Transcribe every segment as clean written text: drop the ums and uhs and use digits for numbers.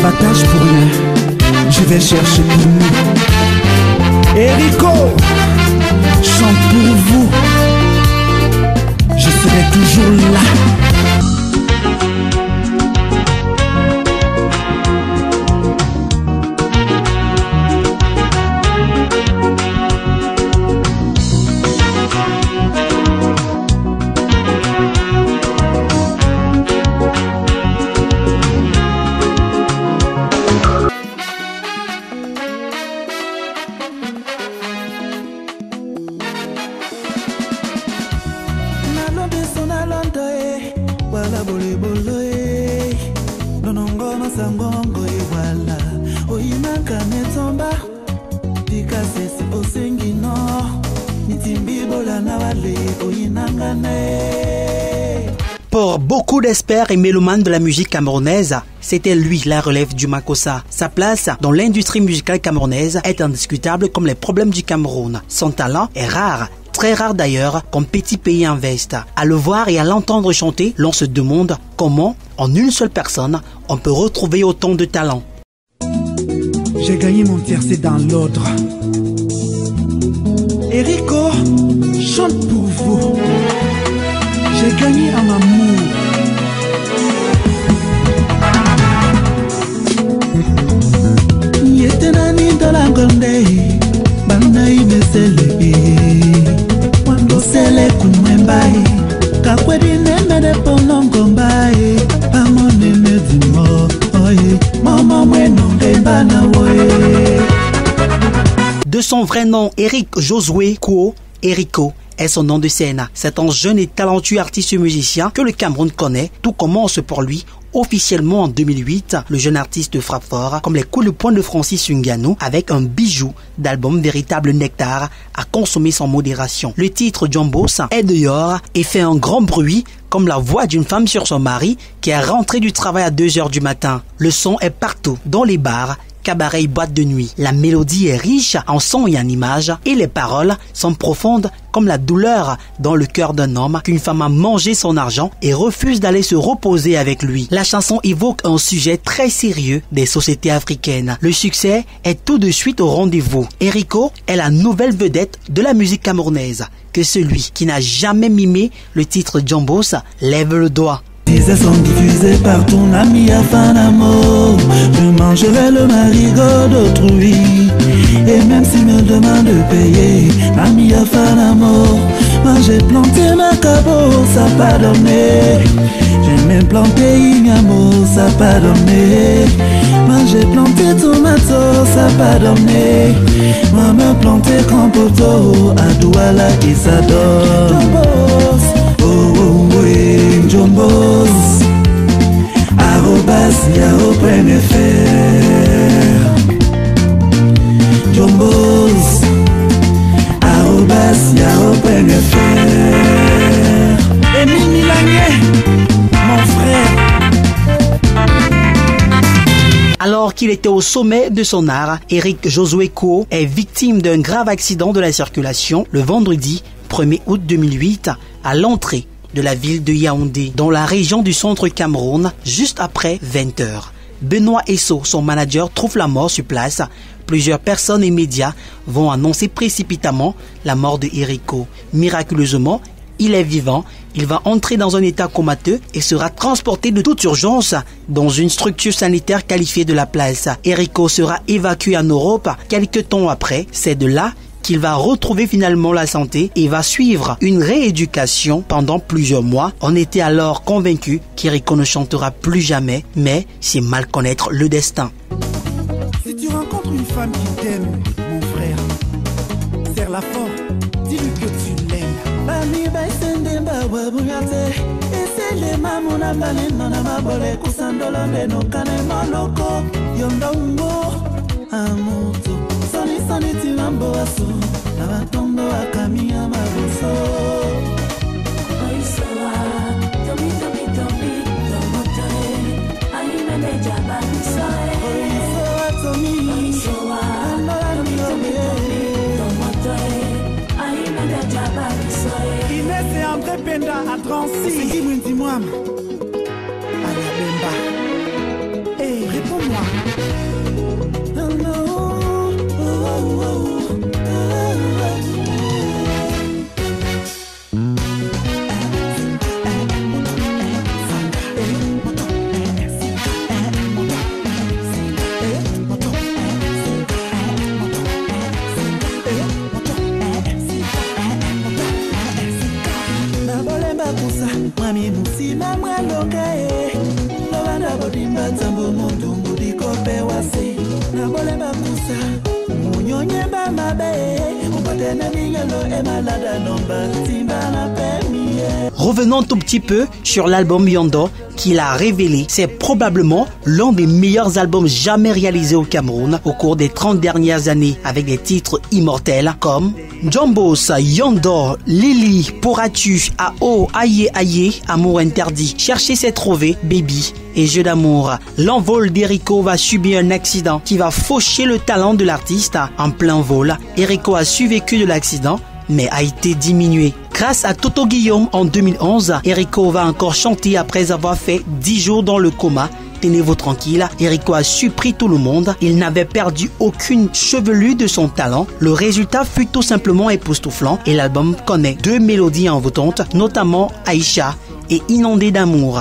partage pour rien, je vais chercher pour nous. Erico chante pour vous, je serai toujours là. Pour beaucoup d'experts et mélomanes de la musique camerounaise, c'était lui la relève du Makossa. Sa place dans l'industrie musicale camerounaise est indiscutable comme les problèmes du Cameroun. Son talent est rare, très rare d'ailleurs, comme petit pays en veste. À le voir et à l'entendre chanter, l'on se demande comment, en une seule personne, on peut retrouver autant de talent. J'ai gagné mon tiercé dans l'ordre. Erico chante pour vous. J'ai gagné en amour. Yetenani dola gonde, banai mesele, wando sele kumembai, kakwedi neme de polongo mbai, pamone medimo, oye, maman mwenonge bana woye. De son vrai nom, Eric Josué Kuo, Erico est son nom de scène. C'est un jeune et talentueux artiste musicien que le Cameroun connaît. Tout commence pour lui officiellement en 2008. Le jeune artiste frappe fort comme les coups de poing de Francis Ngannou avec un bijou d'album véritable nectar à consommer sans modération. Le titre Jombos est dehors et fait un grand bruit comme la voix d'une femme sur son mari qui est rentré du travail à 2 h du matin. Le son est partout, dans les bars, cabaret et boîte de nuit. La mélodie est riche en son et en images et les paroles sont profondes comme la douleur dans le cœur d'un homme qu'une femme a mangé son argent et refuse d'aller se reposer avec lui. La chanson évoque un sujet très sérieux des sociétés africaines. Le succès est tout de suite au rendez-vous. Erico est la nouvelle vedette de la musique camerounaise. Que celui qui n'a jamais mimé le titre Jombos lève le doigt. Tes sont diffusés par ton ami afin d'amour. Je mangerai le marigot d'autrui. Et même s'il me demande de payer, ami afin d'amour. Moi j'ai planté ma cabot, ça pas donné. J'ai même planté ignamo, ça pas donné. Moi j'ai planté tomato, ça pas donné. Moi me planté compoto, à Douala et ça donne. Jombos, arrobas yahoo.fr. Jombos, arrobas yahoo.fr. Émile Milanier, mon frère. Alors qu'il était au sommet de son art, Eric Josué Kuo est victime d'un grave accident de la circulation le vendredi 1er août 2008 à l'entrée de la ville de Yaoundé, dans la région du centre Cameroun, juste après 20 h. Benoît Esso, son manager, trouve la mort sur place. Plusieurs personnes et médias vont annoncer précipitamment la mort de Erico. Miraculeusement, il est vivant, il va entrer dans un état comateux et sera transporté de toute urgence dans une structure sanitaire qualifiée de la place. Erico sera évacué en Europe quelques temps après. C'est de là qu'il va retrouver finalement la santé et va suivre une rééducation pendant plusieurs mois. On était alors convaincu qu'Erico ne chantera plus jamais, mais c'est mal connaître le destin. Si tu rencontres une femme qui t'aime, mon frère, serre-la fort, dis-lui que tu l'aimes. Soni timambo asu na batombo akamia mabuso. Oisoa, tomi tomotae, aime de jababisae. Oisoa tomi, oisoa, tomi tomotae, aime de jababisae. Inès et André Penda à Drancy. C'est qui dis-moi. À la Bemba. Hey, réponds-moi. Revenons un tout petit peu sur l'album Yondo qu'il a révélé. C'est probablement l'un des meilleurs albums jamais réalisés au Cameroun au cours des 30 dernières années, avec des titres immortels comme Jombos, Yondo, Lily, Pourras-tu, Ao, Aïe Aïe, Amour interdit, Chercher c'est trouver, Baby et Jeu d'amour. L'envol d'Erico va subir un accident qui va faucher le talent de l'artiste en plein vol. Erico a survécu de l'accident mais a été diminué. Grâce à Toto Guillaume en 2011, Erico va encore chanter après avoir fait 10 jours dans le coma. Tenez-vous tranquille, Erico a surpris tout le monde. Il n'avait perdu aucune chevelure de son talent. Le résultat fut tout simplement époustouflant et l'album connaît 2 mélodies envoûtantes, notamment Aïcha et Inondé d'amour.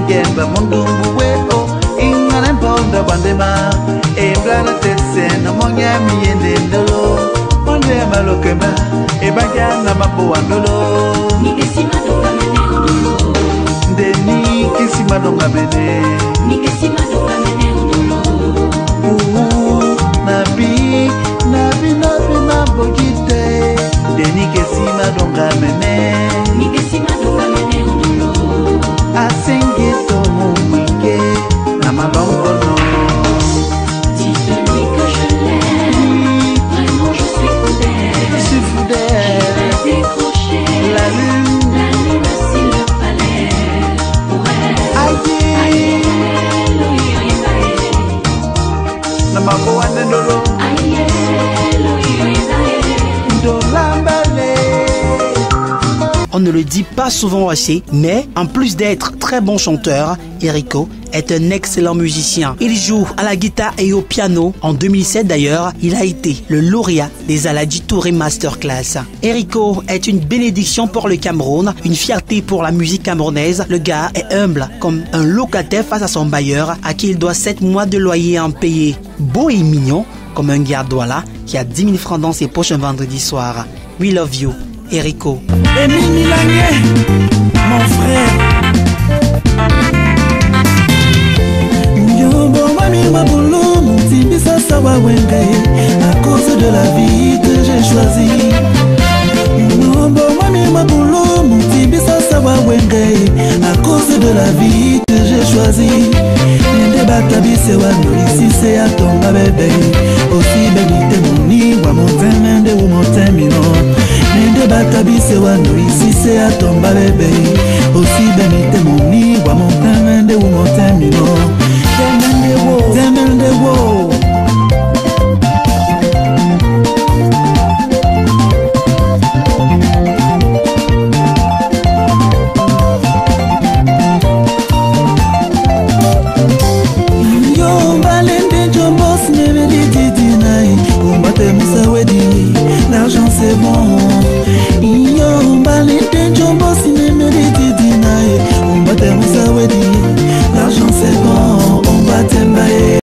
Gemba mundumbu weo ingane mponda bandema eblana tesena monya miende ndolo monde malokema ebagana mapo andolo ni kesima donga mene ondolo ndeni kesima donga mene ni kesima donga mene ondolo nabi mabogite ndeni kesima donga mene ni kesima donga mene ondolo asengeto mumike na malongono. Si je dis que je l'aime, vraiment je suis fou d'elle. Je suis fou d'elle. Je vais décrocher la lune aussi le palais pour elle. Aïe, aïe, aïe, na maboa ndolo. Aïe, aïe, ndolambale. On ne le dit pas souvent assez, mais en plus d'être très bon chanteur, Erico est un excellent musicien. Il joue à la guitare et au piano. En 2007 d'ailleurs, il a été le lauréat des Aladji Touré Masterclass. Erico est une bénédiction pour le Cameroun, une fierté pour la musique camerounaise. Le gars est humble comme un locataire face à son bailleur à qui il doit 7 mois de loyer à en payer. Beau et mignon comme un garde-douala qui a 10 000 francs dans ses poches un vendredi soir. We love you. Erico. Émile Milanier, mon frère. Yombo mami maboulou, mon tibisa sawa wenge, à cause de la vie que j'ai choisie. Yombo mami maboulou, mon tibisa sawa wenge, à cause de la vie que j'ai choisie. Nende batabi se wano ici c'est à tomba bébé, aussi bénite mon nid, wa mon temende ou mon temino. Nende batabi se wano ici c'est à tomba bébé, aussi bénite mon nid, wa mon temende ou mon temino. Temende wo. L'argent c'est bon, yo balé